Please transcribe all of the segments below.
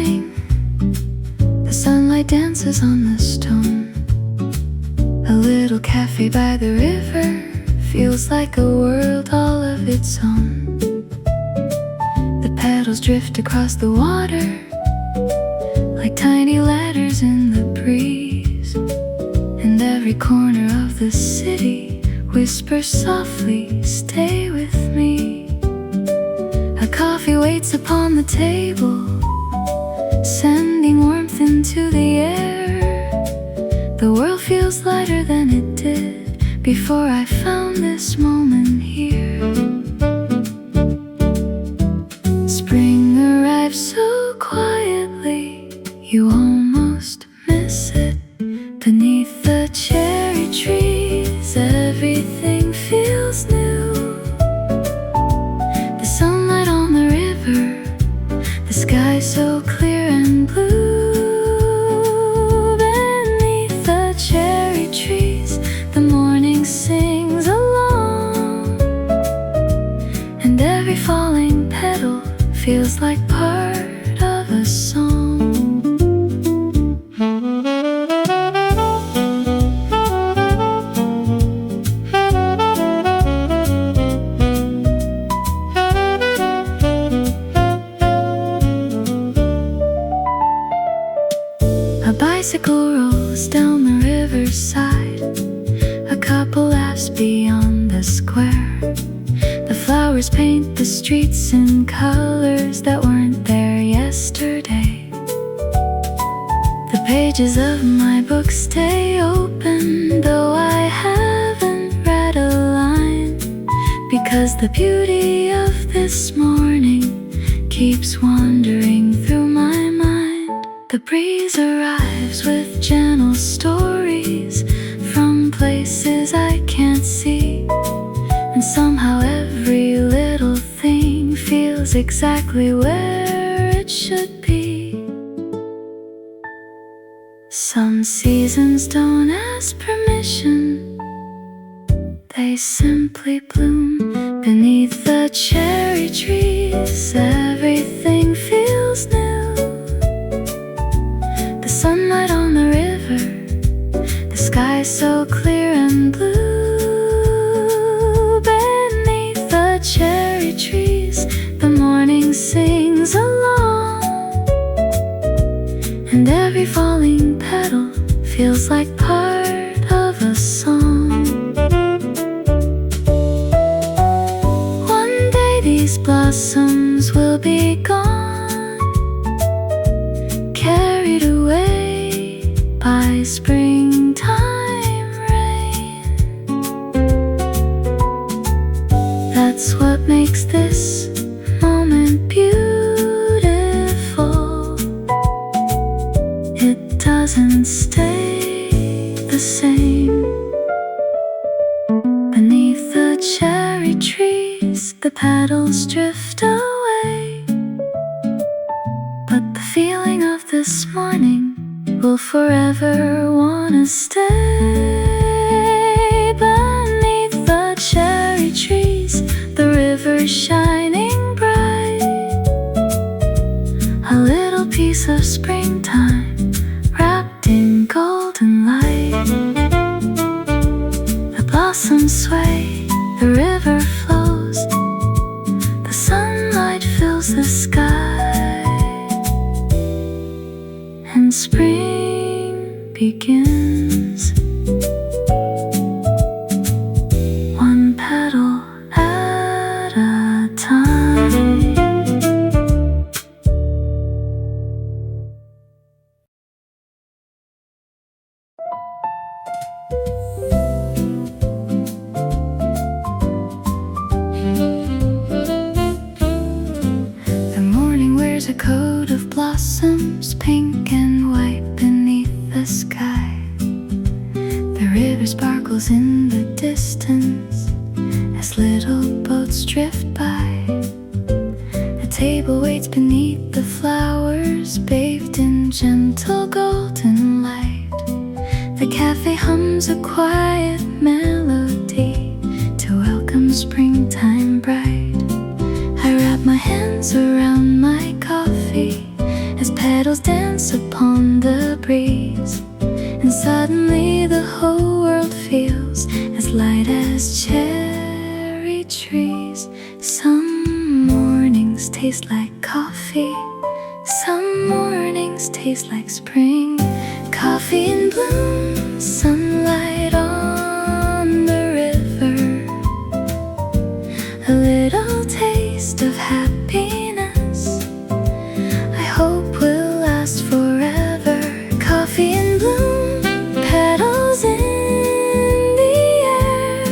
morning, the sunlight dances on the stone. A little cafe by the river feels like a world all of its own. The paddles drift across the water like tiny ladders in the breeze, and every corner of the city whispers softly, stay with me. A coffee waits upon the table, sending warmth into the air. The world feels lighter than it did before I found this moment here. Spring arrives so quietly, you almost miss it. Beneath the cherry trees, everything feels new. The sunlight on the river, the sky so clear and blue. Beneath the cherry trees, the morning sings along, and every falling petal feels like part of a song. A bicycle rolls down the riverside, a couple laughs beyond the square. The flowers paint the streets in colors that weren't there yesterday. The pages of my book stay open, though I haven't read a line, because the beauty of this morning keeps wandering through my mind. The breeze arrives with gentle stories from places I can't see, and somehow every little thing feels exactly where it should be. Some seasons don't ask permission, they simply bloom. Beneath the cherry trees, everything feels new. The sunlight on the river, the sky so clear and blue. Beneath the cherry trees, the morning sings along, and every falling petal feels like part of a song. One day these blossoms will be gone, carried away by springtime rain. That's what makes this moment beautiful. It doesn't stay the same. Beneath the cherry trees, the petals drift away, but the feeling of this morning will forever wanna stay. Beneath the cherry trees, the river shining bright, a little piece of springtime wrapped in golden light. The blossoms sway, the river flows, the sunlight fills the sky, and spring begins. One petal at a time. The morning wears a coat of blossoms, pink and white beneath the sky. The river sparkles in the distance as little boats drift by. A table waits beneath the flowers, bathed in gentle golden light. The cafe hums a quiet melody to welcome springtime bright. I wrap my hands around my coffee as petals dance upon the breeze. And suddenly the whole world feels as light as cherry trees. Some mornings taste like coffee, some mornings taste like spring. Coffee in bloom, sunlight on the river, a little taste of happiness I hope will last forever. Coffee in bloom, petals in the air,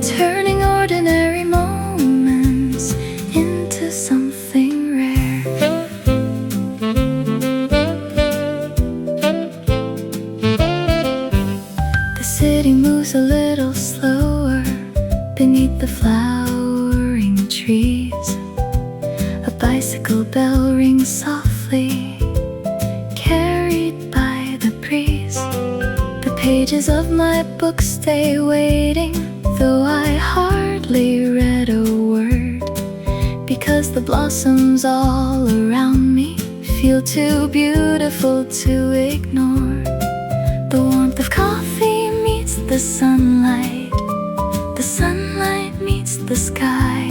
turning ordinary moments into something rare. The city moves a little slower beneath the flowering trees. A bicycle bell rings softly, carried by the breeze. The pages of my book stay waiting, though I hardly read a word, because the blossoms all around me feel too beautiful to ignore. The warmth of coffee meets the sunlight, the sunlight meets the sky,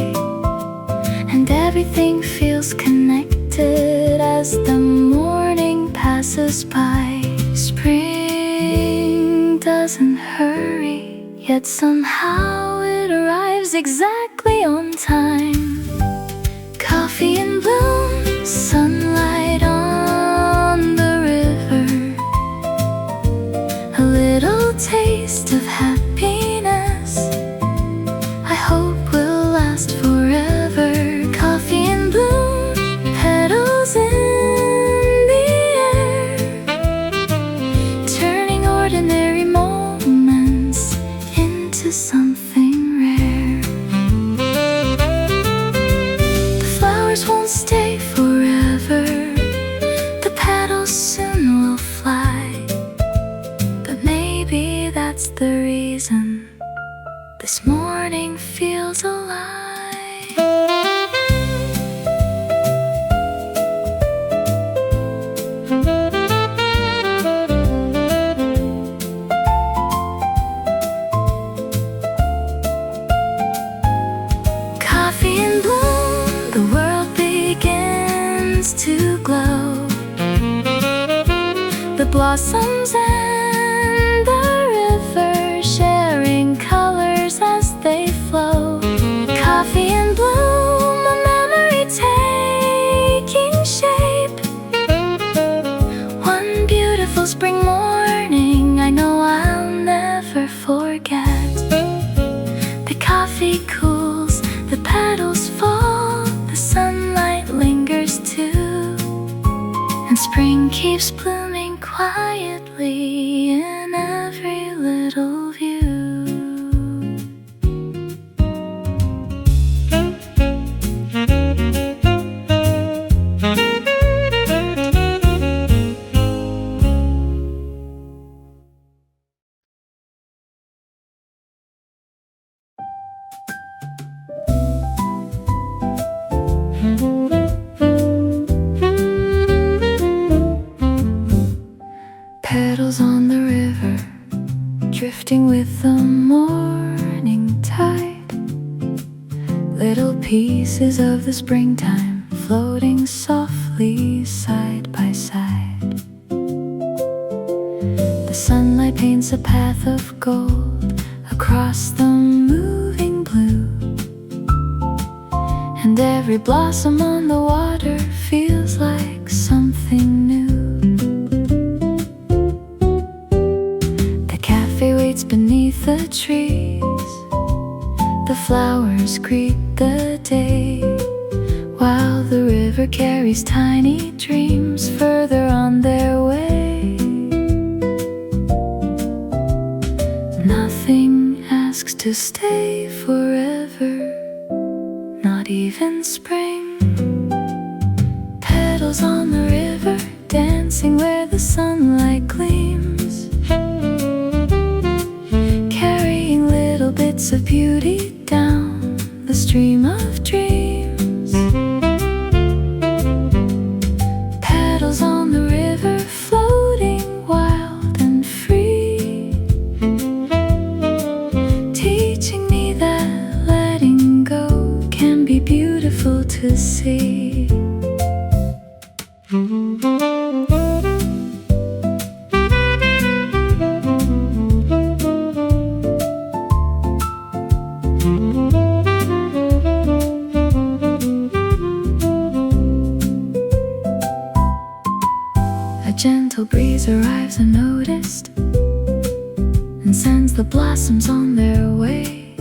and everything feels connected as the morning passes by. Spring doesn't hurry, yet somehow it arrives exactly on time. Coffee in bloom, sunlight on the river, a little taste of happiness I hope will last forever. Coffee in bloom, petals in the air, turning ordinary moments into something rare. The flowers won't stay forever, the petals soon will fly, but maybe that's the reason this morning feels alive. Coffee in bloom, the world begins to glow. The blossoms and the river sharing colors as they flow. Coffee in bloom, a memory taking shape. One beautiful spring morning I know I'll never forget. The coffee cools, the petals fall, the sunlight lingers too, and spring keeps blooming quietly in every little view. Petals on the river, drifting with the morning tide. Little pieces of the springtime floating softly side by side. The sunlight paints a path of gold across the moving blue, and every blossom on the water feels like something new. The cafe waits beneath the trees, the flowers greet the day, while the river carries tiny dreams further on their way. Nothing asks to stay forever, not even spring. Petals on the river, dancing where the sunlight gleams, carrying little bits of beauty down the stream of dreams. Gentle breeze arrives unnoticed and sends the blossoms on their way,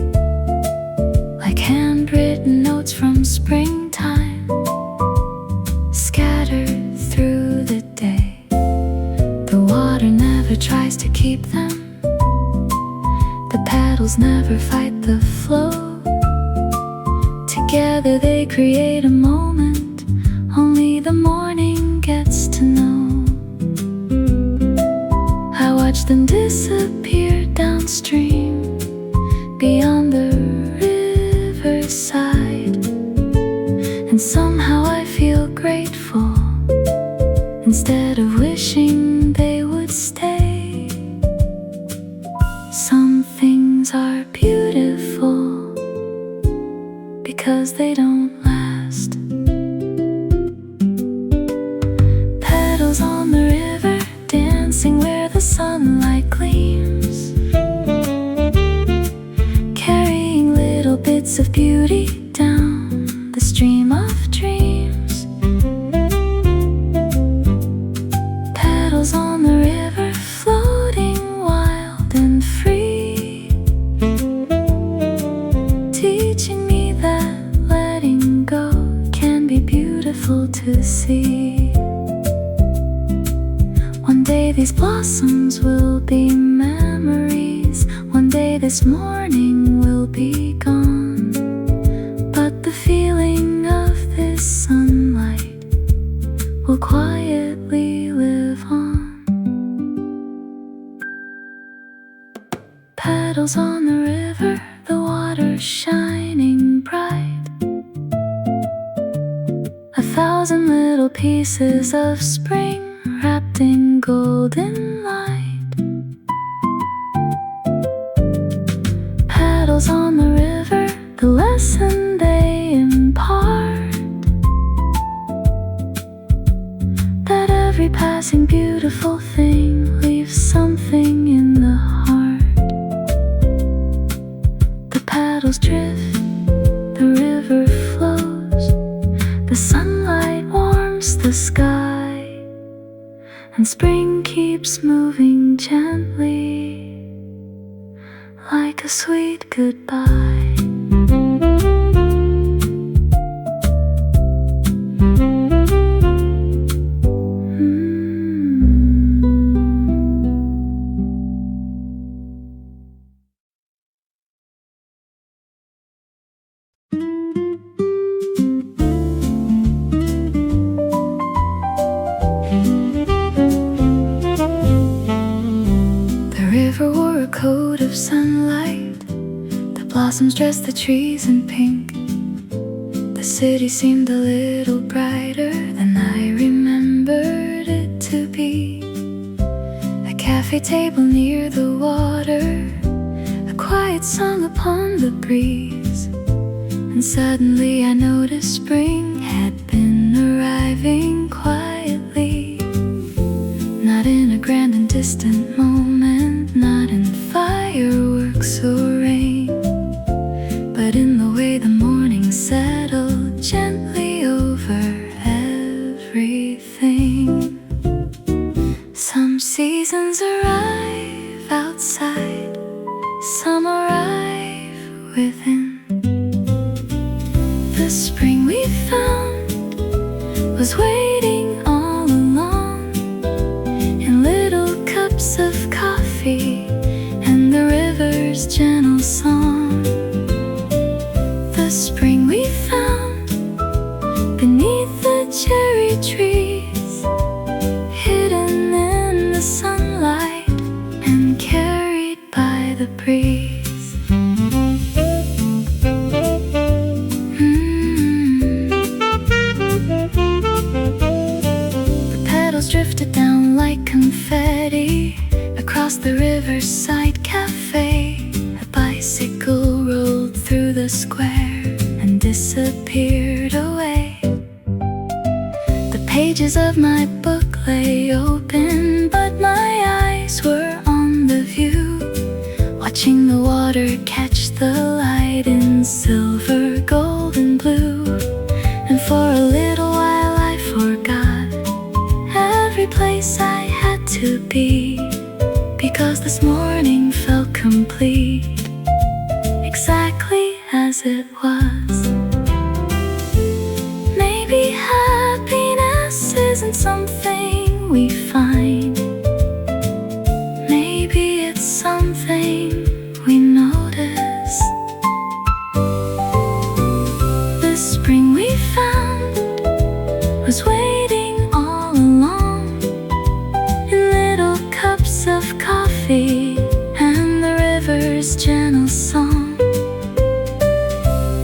like handwritten notes from springtime, scattered through the day. The water never tries to keep them, the petals never fight the flow. Together they create a moment only the morning gets to know. Watch them disappear downstream, beyond the riverside. And somehow I feel grateful, instead of wishing they would stay. Some things are beautiful because they don't last. Petals on the river, dancing where the sunlight gleams, carrying little bits of beauty down the stream of dreams. Petals on the river, floating wild and free, teaching me that letting go can be beautiful to see. One day these blossoms will be memories, one day this morning will be gone, but the feeling of this sunlight will quietly live on. Petals on the river, the water shining bright, 1,000 little pieces of spring wrapped in golden light. Petals on the river, the lesson they impart, that every passing beautiful thing leaves something in the heart. The petals drift, the river flows, the sunlight warms the sky, and spring keeps moving gently, like a sweet goodbye. Coat of sunlight, the blossoms dressed the trees in pink. The city seemed a little brighter than I remembered it to be. A cafe table near the water, a quiet song upon the breeze. And suddenly I noticed spring had been arriving quietly, not in a grand and distant moment, not in fireworks or rain, but in the way the morning settled gently over everything. Some seasons arrive outside, some arrive within. The spring we found was waiting all along, in little cups of coffee and the river's gentle song. The spring we found beneath the cherry trees, hidden in the sunlight and carried by the breeze. The petals drifted down like confetti across the riverside cafe. A bicycle rolled through the square and disappeared away. The page pages of my book lay open, but my eyes were on the view, watching the water catch the light in silver, gold, and blue. And for a little while I forgot every place I had to be, because this morning felt complete, exactly as it was. Maybe happiness isn't something we find. Maybe it's something we notice. The spring we found was waiting all along, in little cups of coffee and the river's gentle song.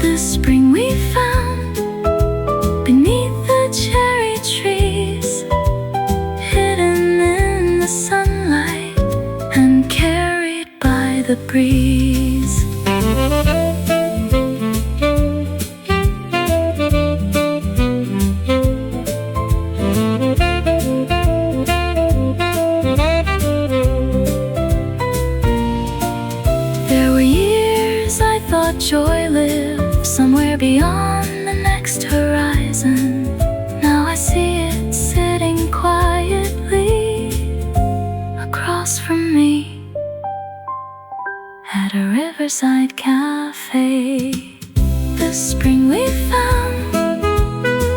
The spring we found beneath the cherry trees, hidden in the sunlight and carried by the breeze. There were years I thought joy lived somewhere beyond the next horizon. Now I see it sitting quietly across from me at a riverside cafe. The spring we found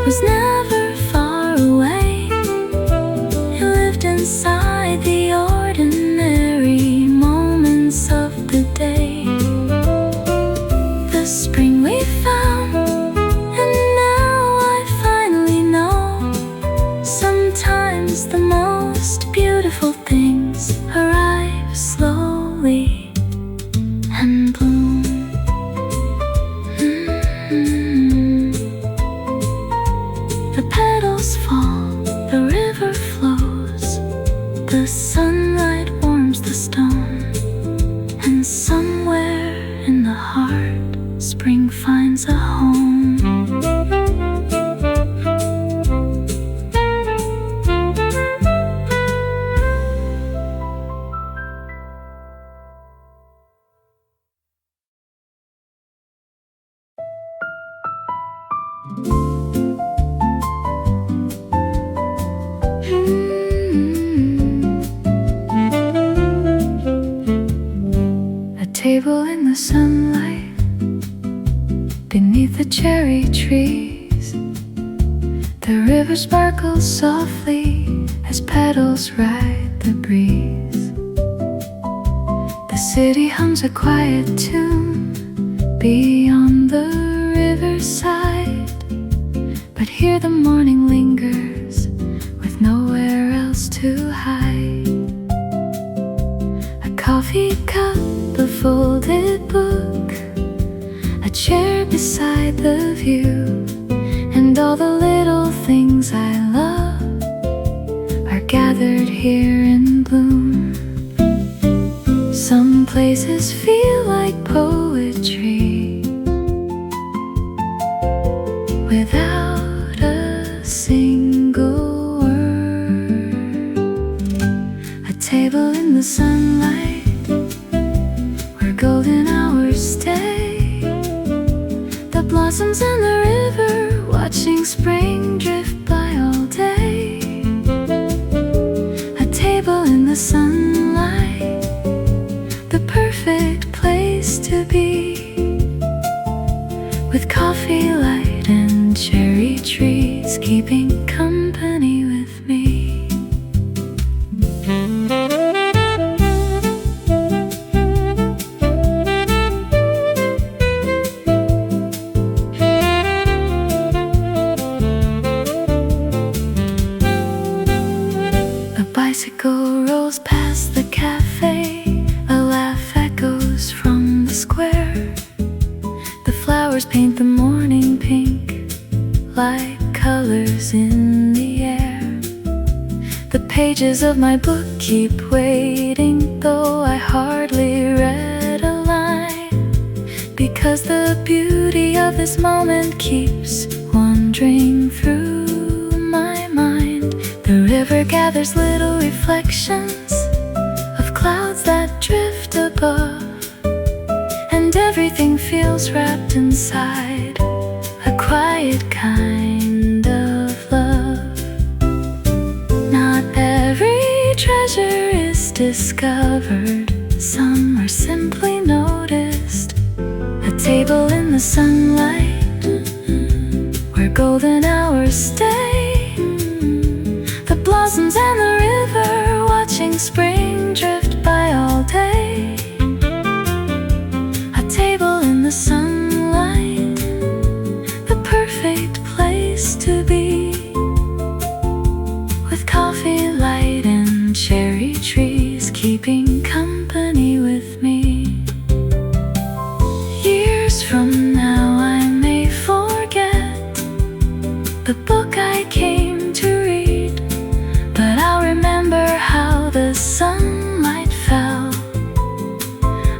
was never far away. It lived inside the ordinary moments of the day. The spring we found, and now I finally know, sometimes the most beautiful things arrive slowly and bloom. The petals fall, the river flows, the sunlight warms the stone, and somewhere in the heart, spring finds a home. A table in the sunlight beneath the cherry trees. The river sparkles softly as petals ride the breeze. The city hums a quiet tune beyond the riverside, but here the morning lingers with nowhere else to hide. A coffee cup, a folded book, a chair beside the view, and all the little things I love are gathered here in bloom. Some places feel like poetry without a single word. A table in the sunlight where golden hours stay, the blossoms and the river watching spring drift by all day. A table in the sunlight, the perfect place to be, with coffee light and cherry trees keeping company with me. A bicycle rolls past the cafe, a laugh echoes from the square. The flowers paint the morning pink like colors in the air. The pages of my book keep waiting, though I hardly read a line, because the beauty of this moment keeps wandering through my mind. river gathers little reflections of clouds that drift above, and everything feels wrapped inside a quiet kind of love. Not every treasure is discovered, some are simply noticed. A table in the sunlight where golden hours stay, the blossoms and the river watching spring drift by all day. A table in the sunlight, the perfect place to be, with coffee light and cherry trees keeping company with me. Years from now I may forget the book I came to read, but I'll remember how the sunlight fell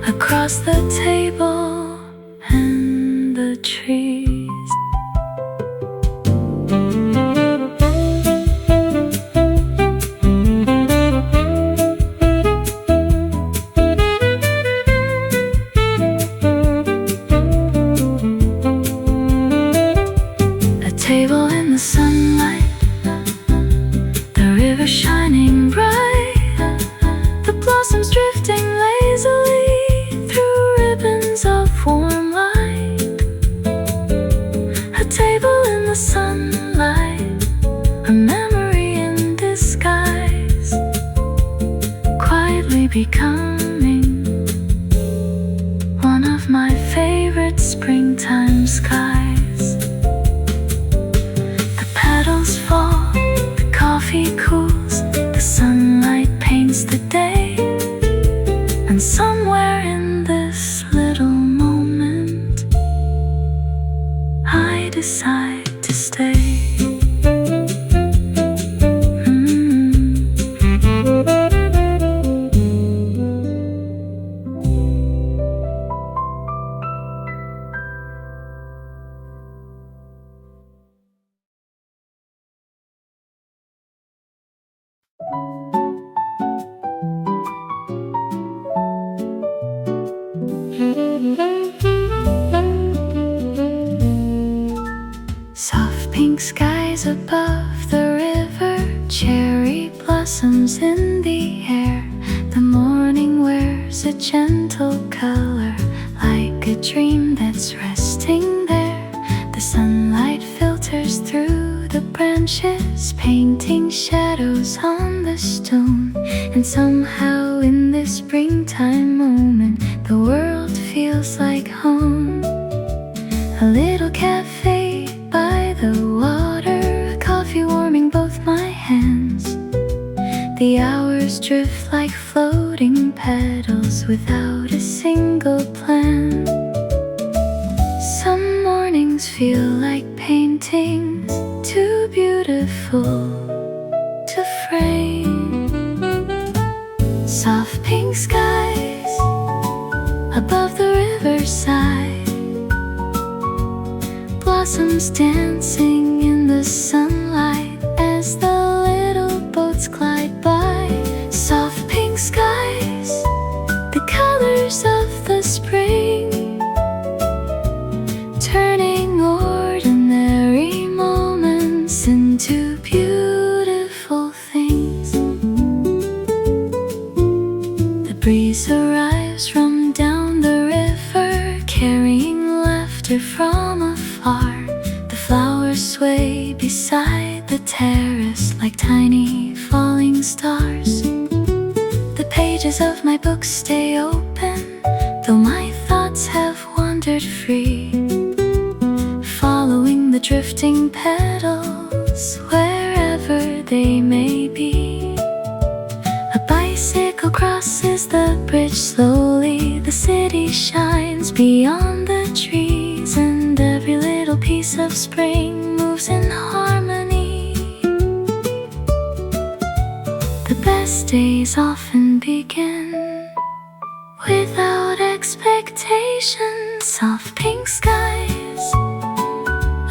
across the table and the trees. Table in the sunlight, the river shining bright, the blossoms drifting lazily through ribbons of warm light. A table in the sunlight, a memory in disguise, quietly becoming one of my favorite springtime skies. Petals fall, the coffee cools, the sunlight paints the day, and somewhere in this little moment I decide to stay. Soft pink skies above the river, cherry blossoms in the air. The morning wears a gentle color, like a dream that's resting there. The sunlight filters through the branches, painting shadows on the stone. And somehow in this springtime moment, the world feels like home. A little cafe by the water, coffee warming both my hands. The hours drift like floating petals without a single plan. Some mornings feel like paintings, too beautiful to frame. Soft pink skies above the riverside, blossoms dancing in the sunlight as the little boats glide by. Soft pink skies, the colors of the spring, turning ordinary moments into beautiful things. The breeze arrives from down the river, carrying laughter from afar. The flowers sway beside the terrace like tiny falling stars. The pages of my book stay open, though my thoughts have wandered free, following the drifting petals wherever they may be. A bicycle crosses the bridge slowly, the city shines beyond the trees, and every little piece of spring moves in harmony. The best days often begin without expectation. Soft pink skies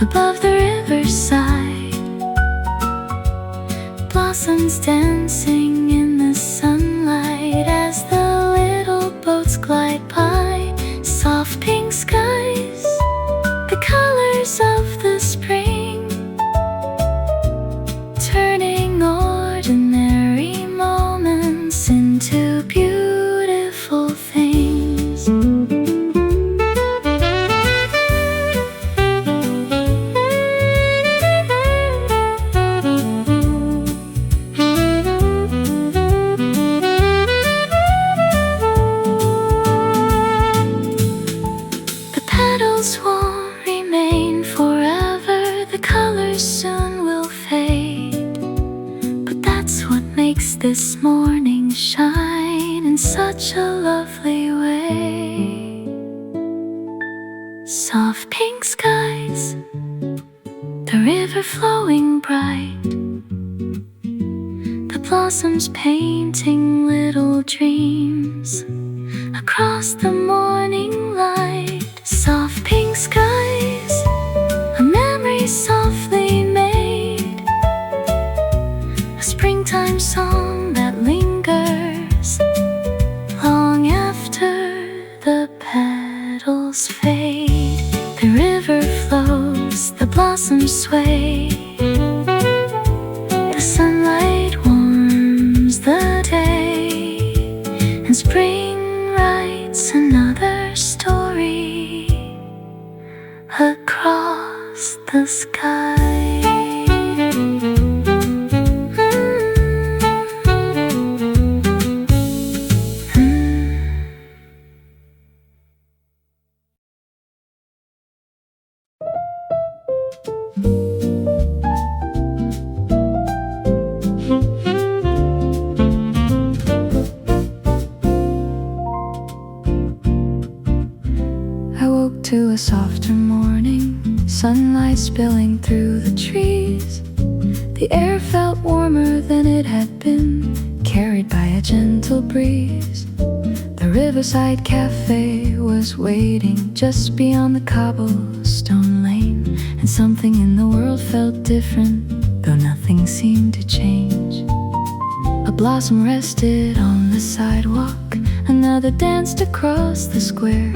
above the riverside, blossoms dancing in the sunlight as the little boats glide by. Soft pink skies, the colors of the spring, turning ordinary moments into beautiful things. The petals won't remain forever, the colors soon will fade, but that's what makes this morning shine in such a lovely way. Soft pink skies, the river flowing bright, the blossoms painting little dreams across the morning light. Soft pink skies, a memory softly made, a springtime song that lingers long after the petals fade. The river flows, the blossoms sway, the sunlight warms the day, and spring writes another story across the sky. I woke to a softer morning, sunlight spilling through the trees. The air felt warmer than it had been, carried by a gentle breeze. The riverside cafe was waiting just beyond the cobblestone lane, and something in the world felt different, though nothing seemed to change. A blossom rested on the sidewalk, another danced across the square,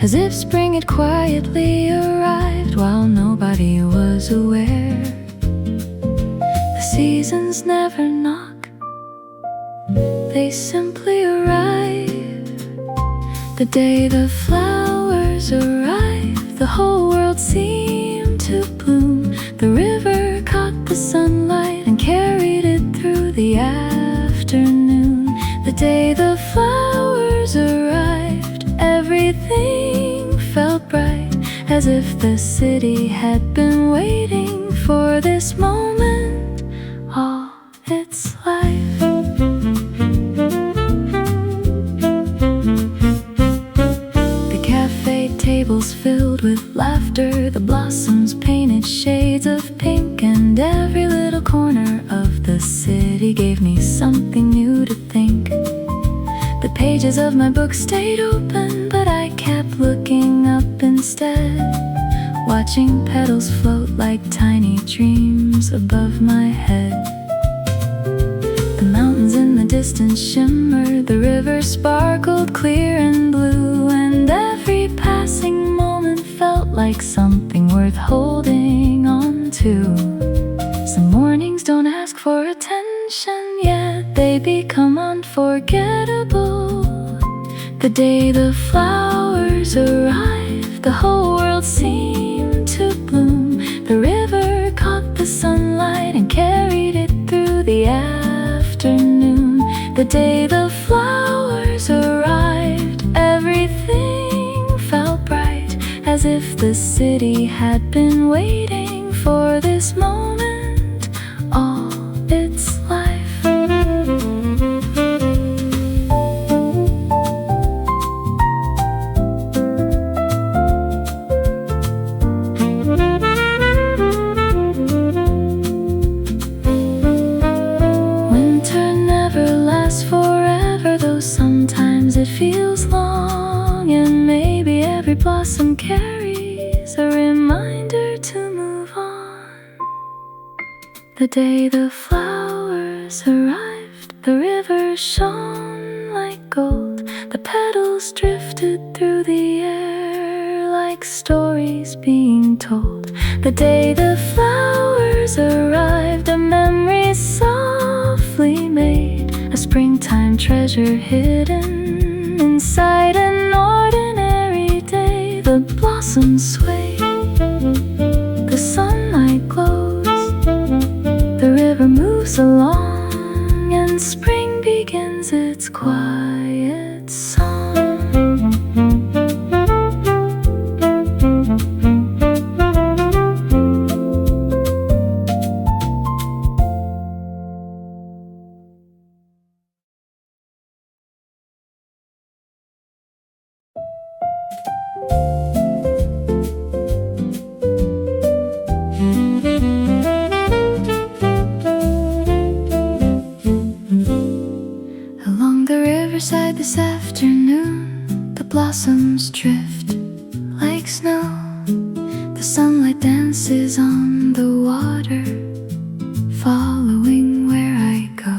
as if spring had quietly arrived while nobody was aware. The seasons never knock, they simply arrive. The day the flowers arrived, the whole world seemed to bloom. The river caught the sunlight and carried it through the afternoon. The day the flowers arrived, everything felt bright, as if the city had been waiting for this moment all its life. The cafe tables filled with laughter, the blossoms painted shades of pink, and every little corner of the city gave me something new to think. The pages of my book stayed open, but I kept looking up instead, watching petals float like tiny dreams above my head. The mountains in the distance shimmered, the river sparkled clear and blue, and every passing moment felt like something worth holding on to. Some mornings don't ask for attention, yet they become unforgettable. The day the flowers arrived, the whole world seemed to bloom. The river caught the sunlight and carried it through the afternoon. The day the flowers arrived, everything felt bright, as if the city had been waiting for this moment all its life. It feels long, and maybe every blossom carries a reminder to move on. The day the flowers arrived, the river shone like gold. The petals drifted through the air like stories being told. The day the flowers arrived, a memory softly made, a springtime treasure hidden inside an ordinary day. The blossoms sway, the sunlight glows, the river moves along, and spring begins its quiet song. Along the riverside this afternoon, the blossoms drift like snow. The sunlight dances on the water, following where I go.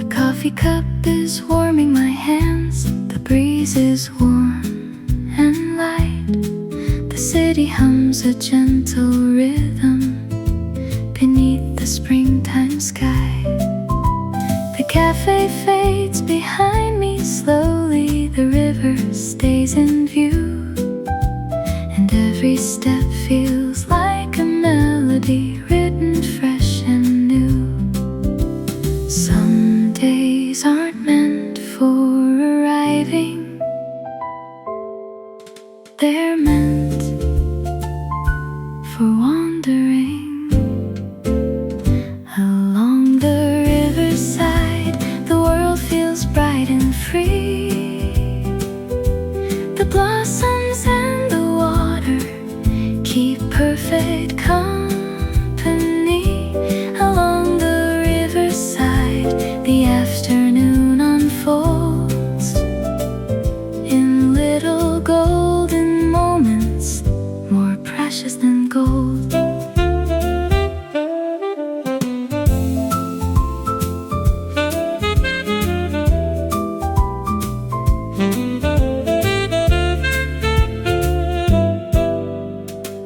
A coffee cup is warming my hands, the breeze is warm and light. The city hums a gentle rhythm beneath the springtime sky. The cafe fades behind me slowly, the river stays in view, and every step feels like a melody written fresh and new. Some days aren't meant for arriving, they're meant for wandering. Along the riverside, the world feels bright and free. The blossoms and the water keep perfect company. Along the riverside, the afternoon unfolds in little golden moments, more precious than gold.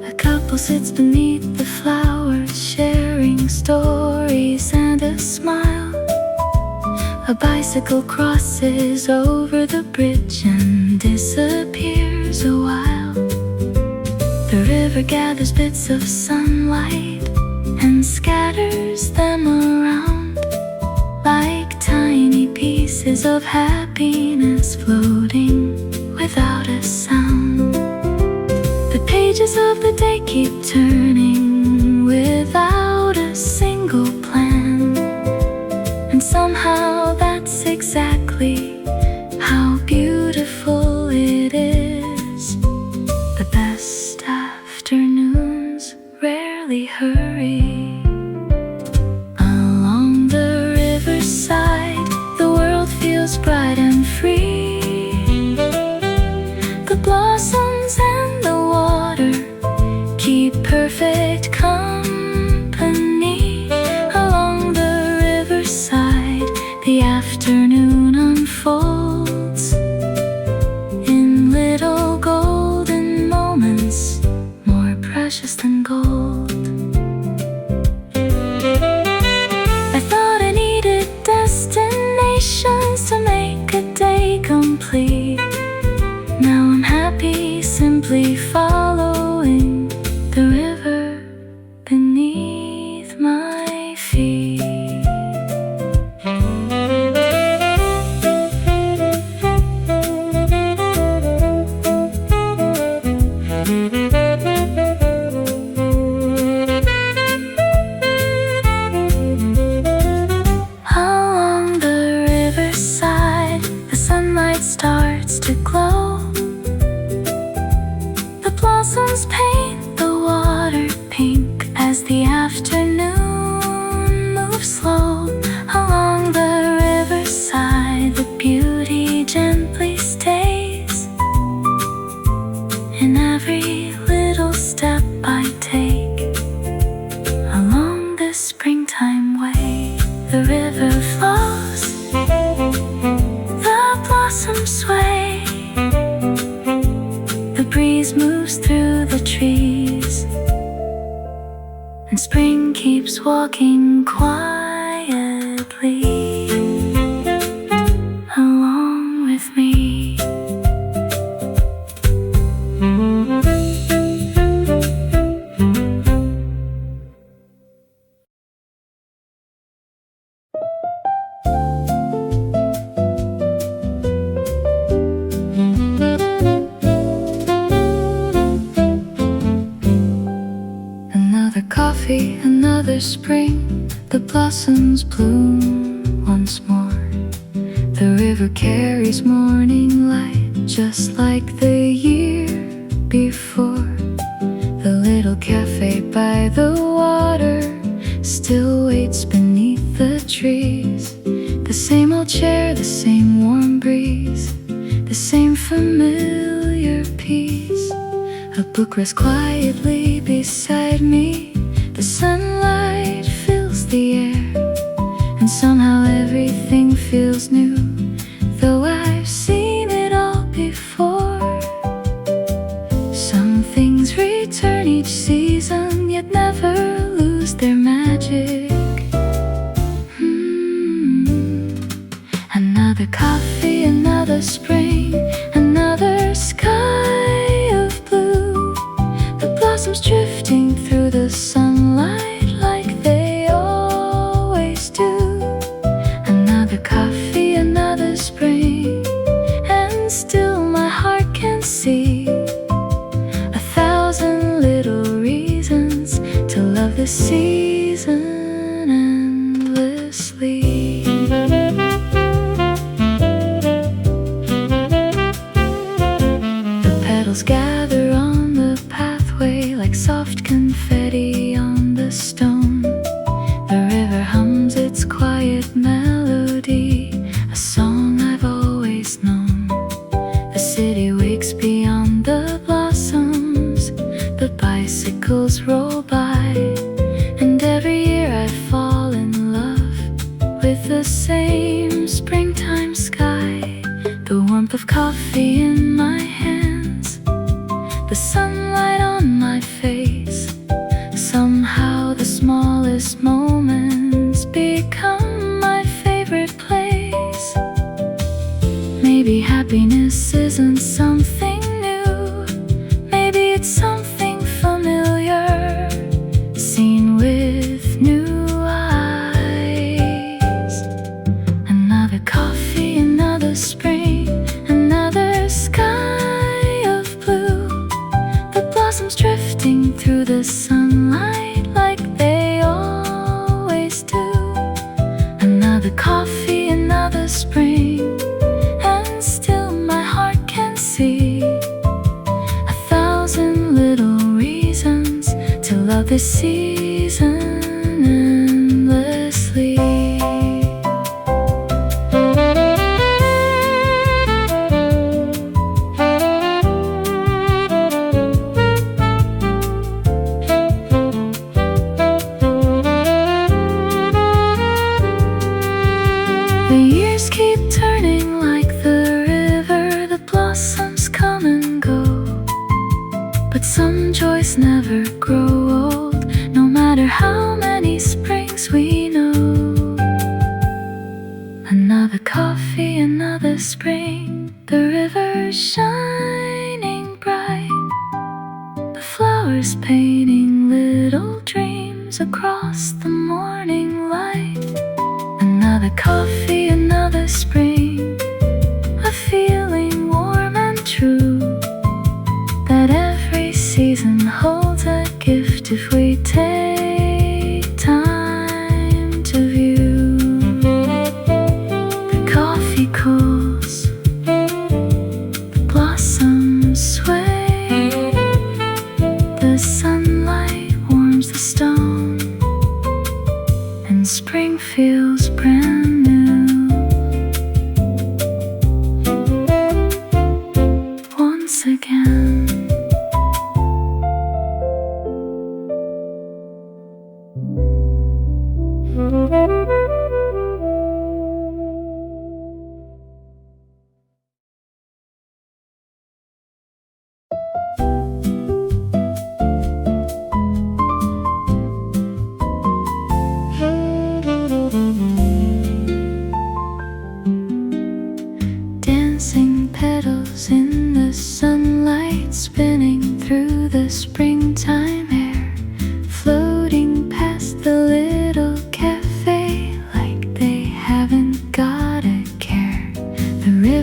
A couple sits beneath the flowers, sharing stories and a smile. A bicycle crosses over the bridge and disappears a while. The river gathers bits of sunlight and scatters them around like tiny pieces of happiness floating without a sound. The pages of the day keep turning without a single plan, and somehow that's exactly how beautiful it is. The best afternoons rarely hurry. Along the riverside, the world feels bright and free. The blossoms and the water keep perfect company. Along the riverside, The river flows, the blossoms sway, the breeze moves through the trees, and spring keeps walking quietly along with me. Another coffee, another spring, the blossoms bloom once more. The river carries morning light, just like the year before. The little cafe by the water still waits beneath the trees. The same old chair, the same warm breeze, the same familiar peace. A book rests quietly beside me. The sunlight fills the air, and somehow everything feels new, though I've seen it all before. Some things return each season, yet never lose their magic. Another coffee, another spring, another sky of blue. The blossoms drifting through the sunlight like they always do. Another coffee, another spring, and still my heart can see 1,000 little reasons to love this season endlessly. The petals gather on the pathway like soft confetti on the stone. The river hums its quiet melody, a song I've always known. The city wakes beyond the blossoms, the bicycles roll by, and every year I fall in love with the same springtime sky. The warmth of coffee in my hands, the sunlight on my face. Somehow the smallest moments become my favorite place. Maybe happiness isn't something new, maybe it's something familiar, seen with new eyes. Another coffee, another spring, another sky of blue. The blossoms drifting through the sunlight like they always do. Another coffee, another spring, and still my heart can see 1,000 little reasons to love this season endlessly. The years keep turning like the river, the blossoms come and go, but some joys never grow old, no matter how many springs we know. Another coffee, another spring, the river shining bright, the flowers painting little dreams across the morning light. Another coffee, another spring, a feeling warm and true, that every season holds a gift if we take time to view. The coffee cools, the blossoms sway, the sunlight warms the stone, and spring feels brand new. Once again.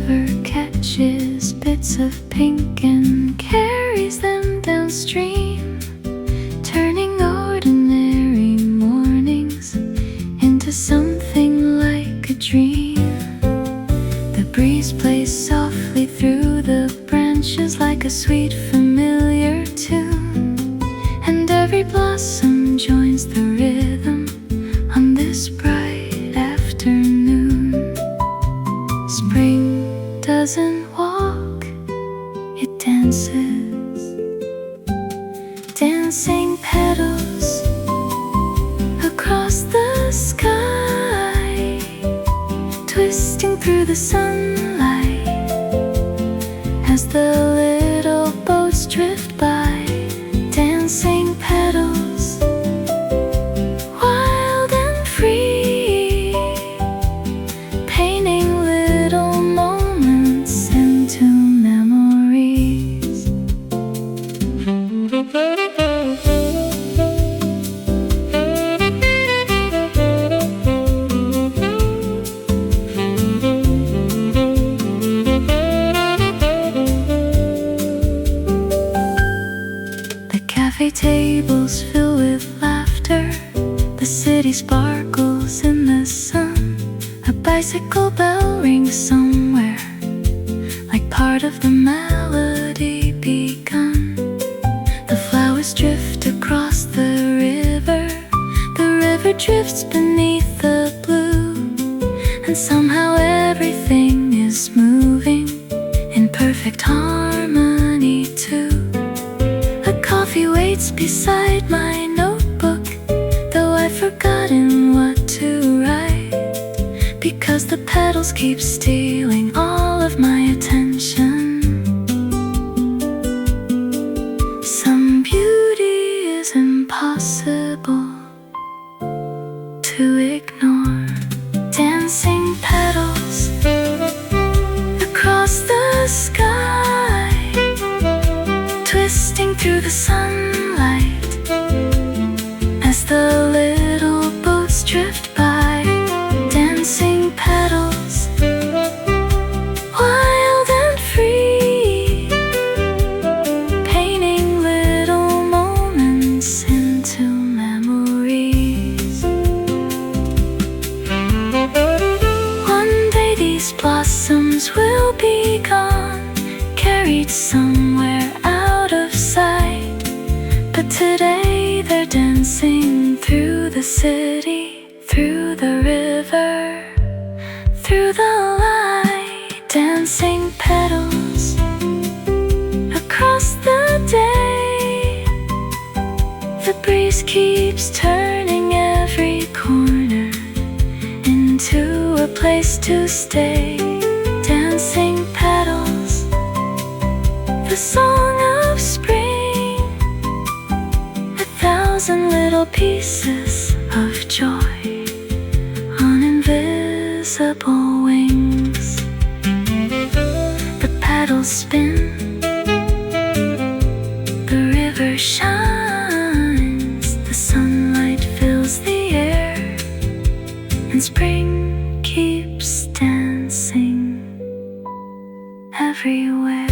river catches bits of pink and carries them downstream, turning ordinary mornings into something like a dream. The breeze plays softly through the branches like a sweet familiar tune, and every blossom joins the rhythm on this bright afternoon. Spring doesn't walk, it dances, dancing petals across the sky, twisting through the sunlight as the little boats drift by. Dancing petals, wild and free, painting little moments into memories. The cafe tables fill with laughter, the city sparkles in the sun. A bicycle bell rings somewhere, like part of the melody begun. The flowers drift across the river drifts beneath the blue, and somehow everything is moving in perfect harmony too. A coffee waits beside my notebook, though I've forgotten what to write, because the petals keep stealing all of my attention. Some beauty is impossible to ignore. Dancing petals across the sky, twisting through the sunlight as the little boats drift by. Dancing petals, wild and free, painting little moments into memories. One day these blossoms will be gone, carried somewhere out of sight, but today they're dancing through the city, through the river, through the light. Dancing petals across the day, the breeze keeps turning every corner into a place to stay. Dancing petals, the song of spring, 1,000 little pieces of joy on invisible wings. The petals spin, the river shines, the sunlight fills the air, and spring keeps dancing everywhere.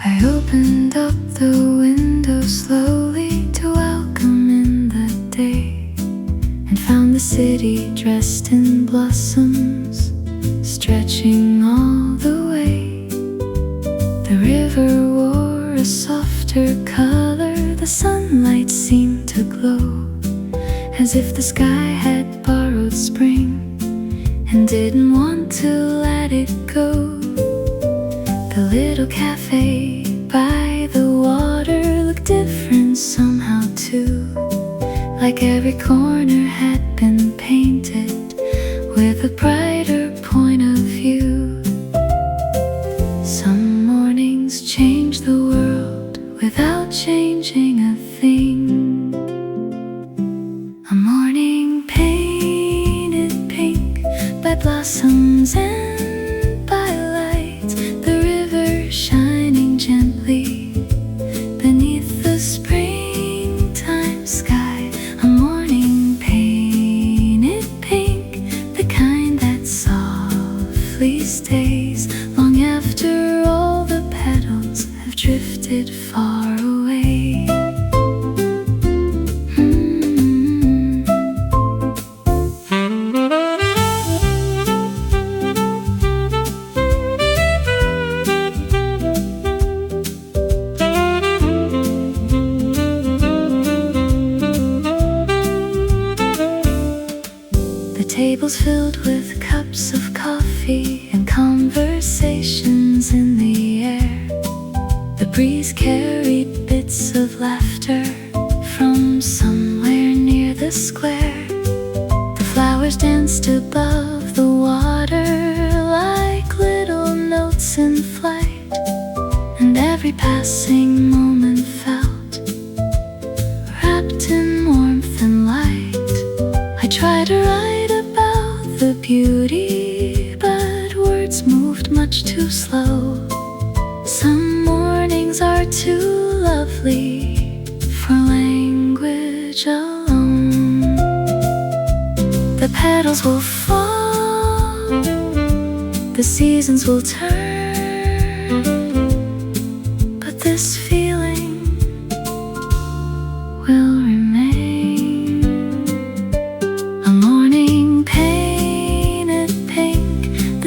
I opened up the window slowly to welcome in the day, and found the city dressed in blossoms, stretching all the way. The river wore a softer color, the sunlight seemed to glow, as if the sky had borrowed spring and didn't want to let it go. The little cafe by the water looked different somehow too, like every corner had been painted with a brighter point of view. Some mornings change the world without changing a thing. blossoms and by lights, the river shining gently beneath the springtime sky. A morning painted pink, the kind that softly stays long after all the petals have drifted far away. Tables filled with cups of coffee and conversations in the air. The breeze carried bits of laughter from somewhere near the square. The flowers danced above the water like little notes in flight, and every passing moment felt wrapped in warmth and light. I tried to write the beauty, but words moved much too slow. Some mornings are too lovely for language alone. The petals will fall, the seasons will turn, but this feeling will remain. A morning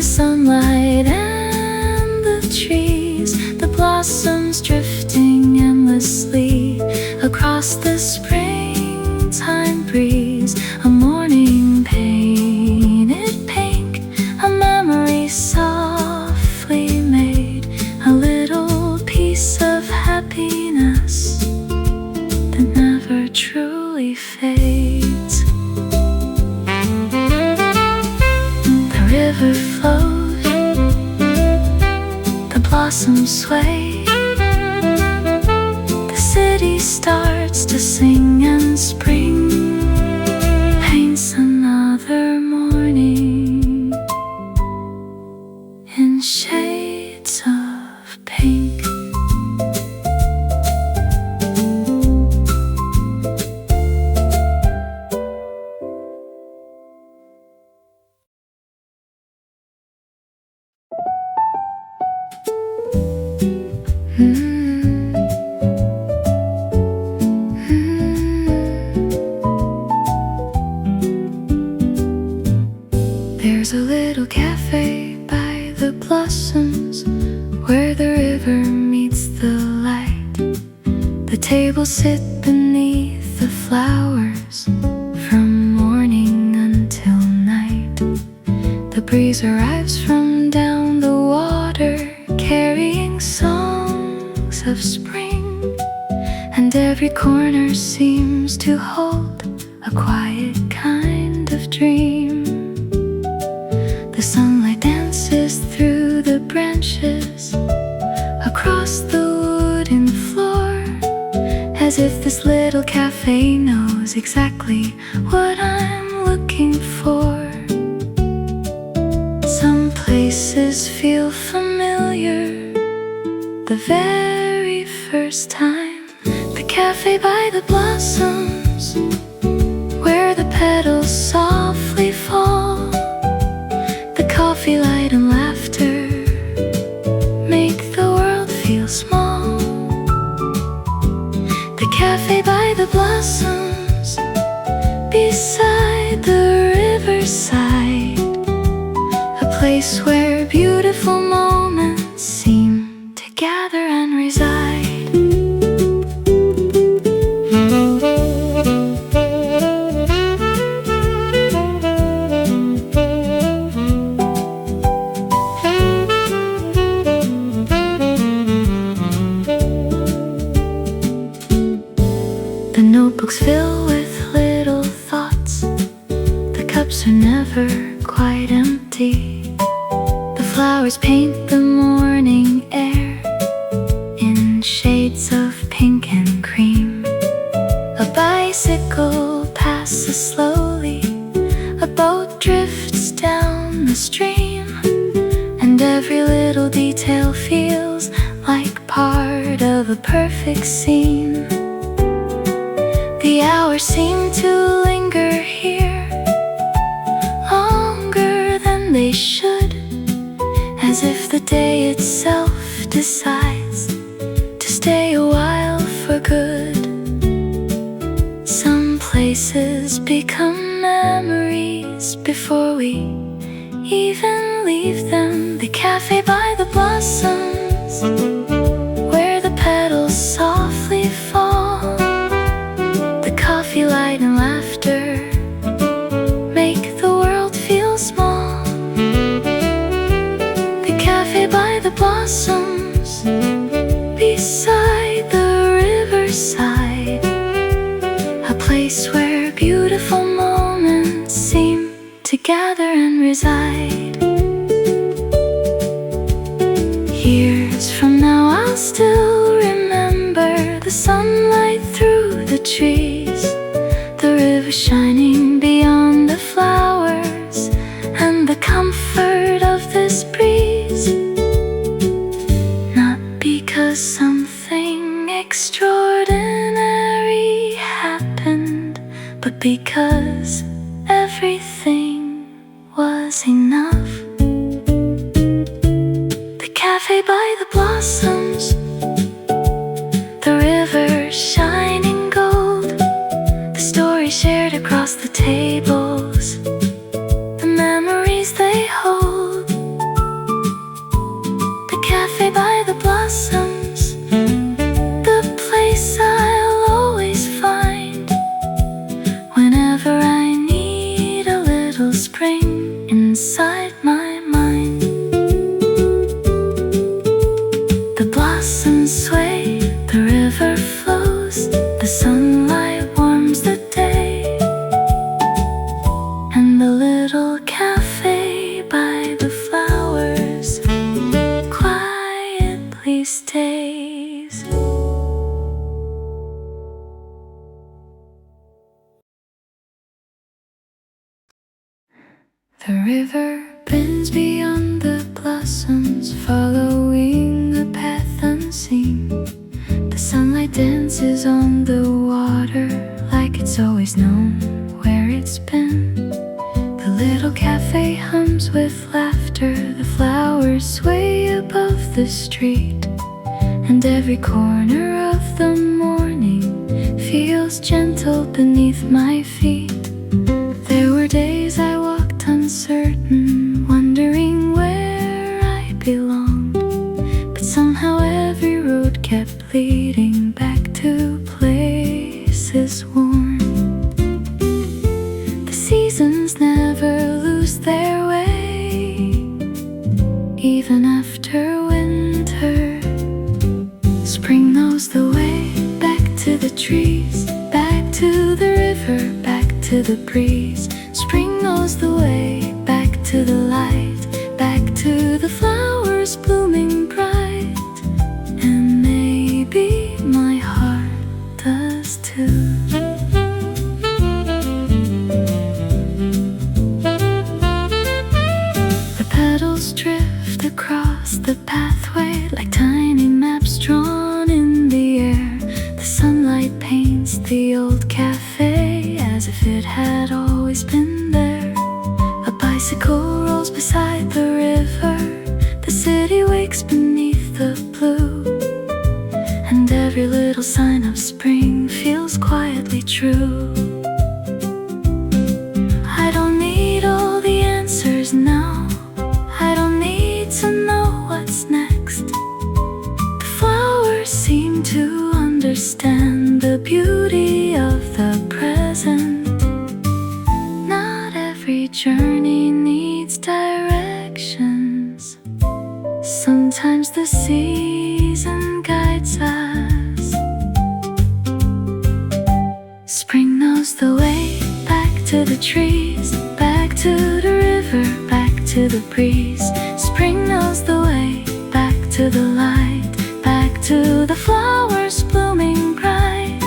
sunlight and the trees, the blossoms drifting endlessly across the springtime breeze. A morning painted pink, a memory softly made, a little piece of happiness that never truly fades. The river flows, the blossoms sway, the city starts to sing, and spring paints another morning in shades of pink. There's a little cafe by the blossoms where the river meets the light. The tables sit beneath the flowers from morning until night. The breeze arrives from down the water carrying songs of spring, and every corner seems to hold a quiet kind of dream. The sunlight dances through the branches across the wooden floor, as if this little cafe knows exactly what I'm looking for. Some places feel familiar the very first time. The cafe by the blossoms where the petals softly fall. The coffee light and laughter make the world feel small. The cafe by the blossoms beside the riverside, a place where beautiful moments seem to gather and reside. The notebooks fill with little thoughts, the cups are never quite empty. The flowers paint the morning air in shades of pink and cream. A bicycle passes slowly, a boat drifts down the street. little detail feels like part of a perfect scene. The hours seem to linger here longer than they should, as if the day itself decides to stay a while for good. Some places become memories before we even leave them. The cafe by the blossoms, where the petals softly fall. The coffee light and laughter make the world feel small. The cafe by the blossoms, beside the riverside, a place where beautiful moments seem to gather and reside. Years from now I'll still remember the sunlight through the trees, the river shining beyond the flowers, and the comfort of this breeze. Not because something extraordinary happened, but because everything was enough. The cafe by the blossoms, the river shining gold, the stories shared across the tables, the memories they hold. The cafe by the blossoms, the place I'll always find whenever I need a little spring inside my mind. The blossoms sway, the river flows, the sunlight warms the day, and the little cafe by the flowers quietly stays. The river bends beyond the blossoms, following a path unseen. The sunlight dances on the water like it's always known where it's been. The little cafe hums with laughter, the flowers sway above the street, and every corner of the morning feels gentle beneath my feet. There were days I walked uncertain, wondering where I belonged, but somehow every road kept leading back to places warm. The seasons never lose their way, even after winter. Spring knows the way back to the trees, back to the river, back to the breeze. Spring knows the way back to the light, back to the flowers blooming bright. And maybe my heart does too. The petals drift across the pathway like tiny maps drawn in the air. The sunlight paints the old cafe as if it had always been there. A bicycle rolls beside the river, the city wakes beneath the blue, and every little sign of spring feels quietly true. I don't need all the answers now, I don't need to know what's next. The flowers seem to understand the beauty of the present. Not every journey needs directions, sometimes the season guides us. Spring knows the way back to the trees, back to the river, back to the breeze. Spring knows the way back to the light, back to the flowers blooming bright.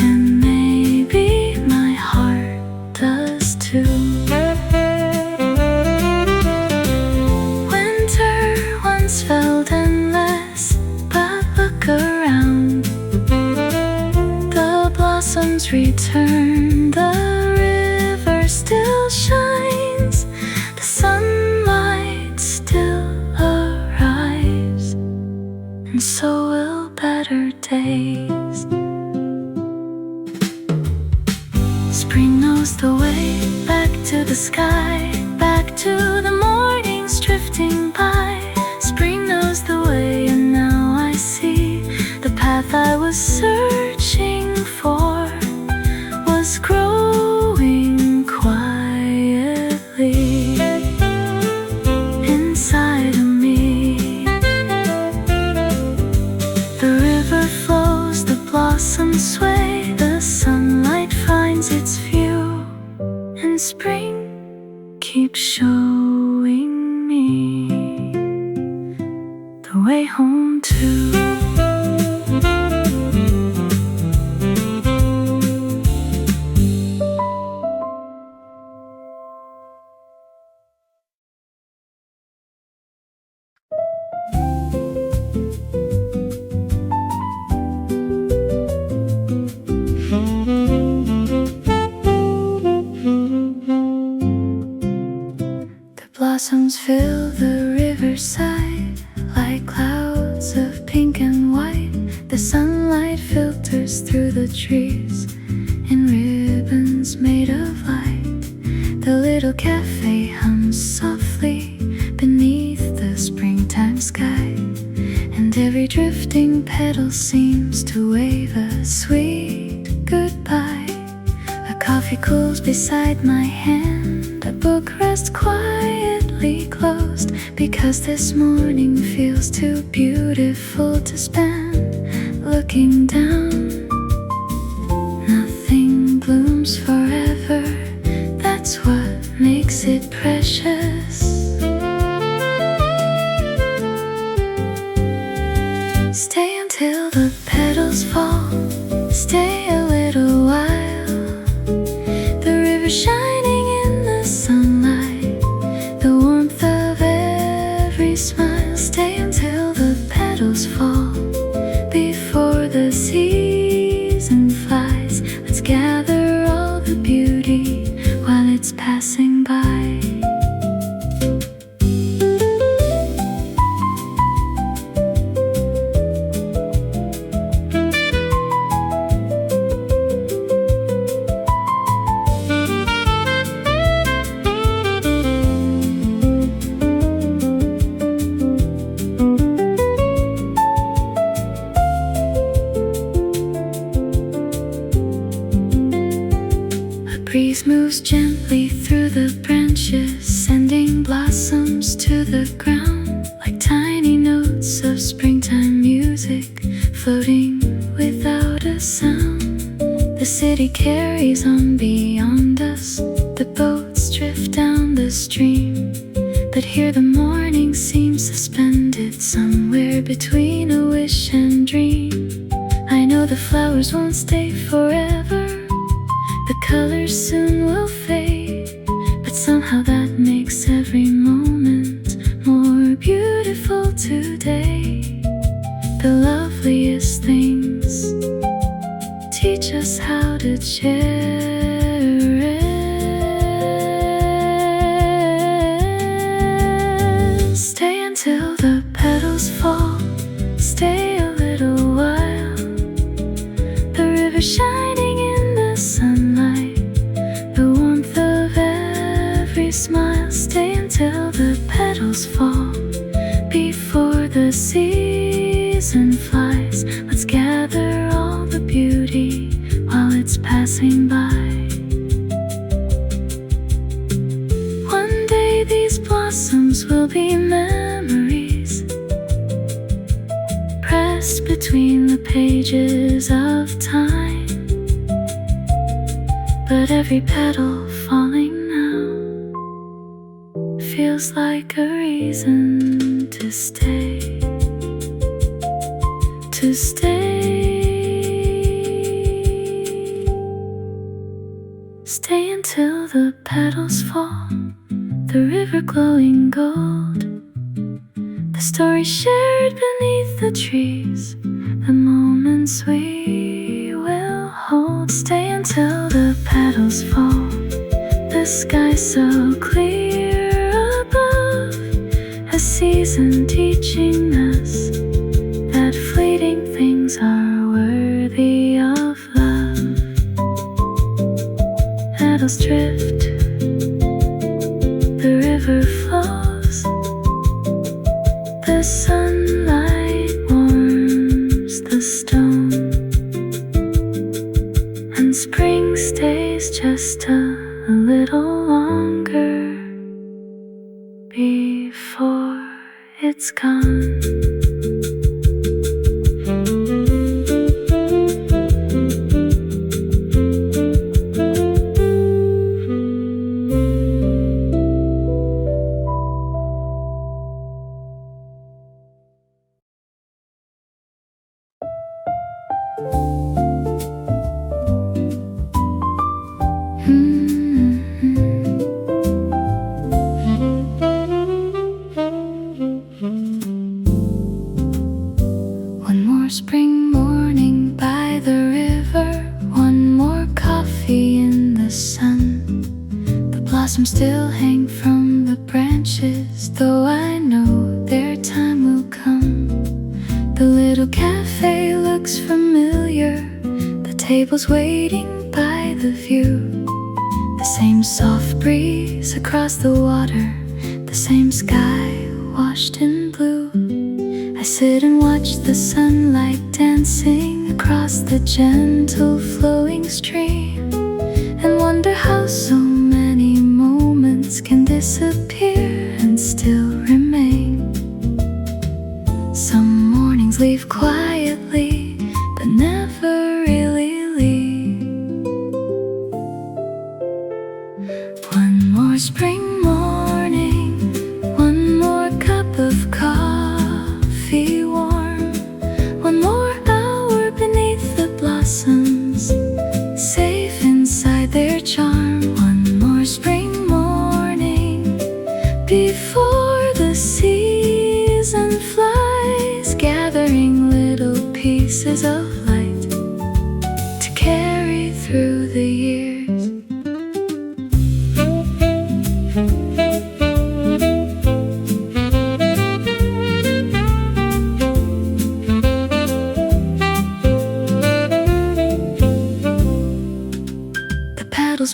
And maybe my heart does too. Winter clouds return, the river still shines, the sunlight still arrives, and so will better days. Spring knows the way back to the sky, back to the mornings drifting by. Spring knows the way, and now I see the path I was searching for was growing quietly inside of me. The river flows, the blossoms sway, the sunlight finds its view, and spring keeps showing me the way home too. Blossoms fill the riverside like clouds of pink and white. The sunlight filters through the trees in ribbons made of light. The little cafe hums softly beneath the springtime sky, and every drifting petal seems to wave a sweet goodbye. A coffee cools beside my hand, a book rests quietly closed, because this morning feels too beautiful to spend looking down. Nothing blooms forever, that's what makes it precious. Stay until the petals fall, stay a little while. The river shining in the sunlight, the warmth of every smile. Stay until the petals fall, before the season flies. Let's gather all the beauty while it's passing by. Breeze moves gently through the branches, sending blossoms to the ground like tiny notes of springtime music, floating without a sound. The city carries on beyond us, the boats drift down the stream, but here the morning seems suspended somewhere between a wish and dream. I know the flowers won't stay forever, the colors soon will fade, but somehow that makes every moment more beautiful today. The loveliest things teach us how to cherish. Stay until the petals fall, stay a little while. The river shining in the sunlight, the warmth of every smile. Stay until the petals fall, before the season flies. Let's gather all the beauty while it's passing by. One day these blossoms will be memories, pressed between the pages of time. But every petal falling now feels like a reason to stay, to stay. Stay until the petals fall, the river glowing gold, the story shared beneath the trees, the moments we will hold. Stay until petals fall, the sky so clear above, a season teaching us that fleeting things are worthy of love. Petals drift, the river flows, the sunlight warms the stone, and spring stays just a little longer before it's gone. One more spring morning by the river, one more coffee in the sun. The blossoms still hang from the branches, though I know their time will come. The little cafe looks familiar, the table's waiting by the view. The same soft breeze across the water, the same sky washed in blue. I sit and watch the sunlight dancing across the gentle flowing stream, and wonder how so many moments can disappear and still remain. Some mornings leave quietly, but never really leave. One more spring morning, one more cup of coffee warm, one more hour beneath the blossoms, safe inside their charm. One more spring morning before the season flies, gathering little pieces of light to carry through the years.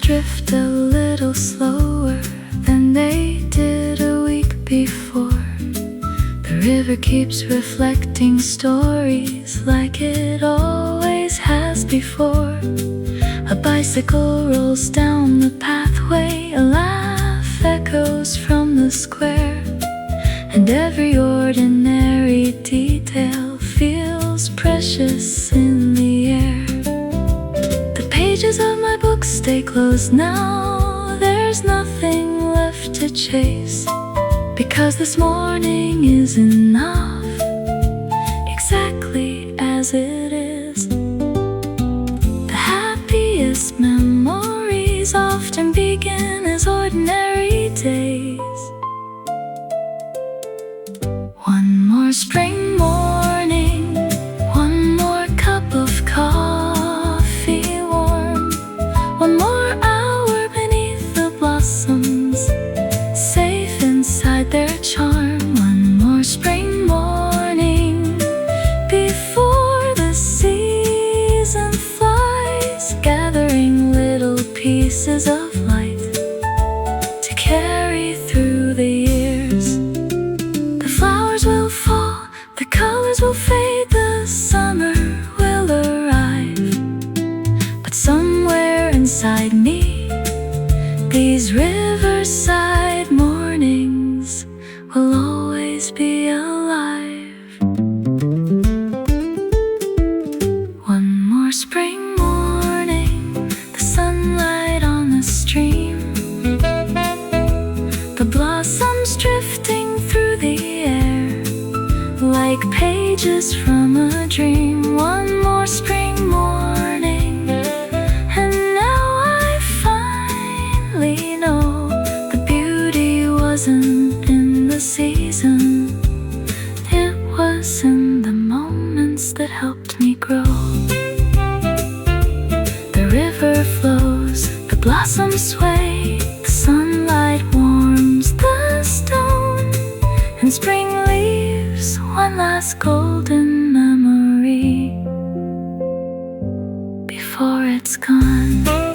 Drift a little slower than they did a week before. The river keeps reflecting stories like it always has before. A bicycle rolls down the pathway, a laugh echoes from the square, and every ordinary detail feels precious in the air. The pages of my book stay closed now, there's nothing left to chase, because this morning is enough, exactly as it is. The happiest memories often begin as ordinary days. One more spring morning, one more cup of coffee warm, one more hour beneath the blossoms, safe inside their charm. One more spring morning before the season flies, gathering little pieces of light to carry through the years. The flowers will fall, the colors will fade, the summer will arrive, but somewhere inside me, these riverside mornings will always be alive. One more spring morning, the sunlight on the stream, the blossoms drifting through the air like pages from a dream. One more spring morning, and now I finally know the beauty wasn't in the season, it was in the moments that helped me grow. The river flows, the blossoms sway, the sunlight warms the stone, and spring leaves one last golden memory before it's gone.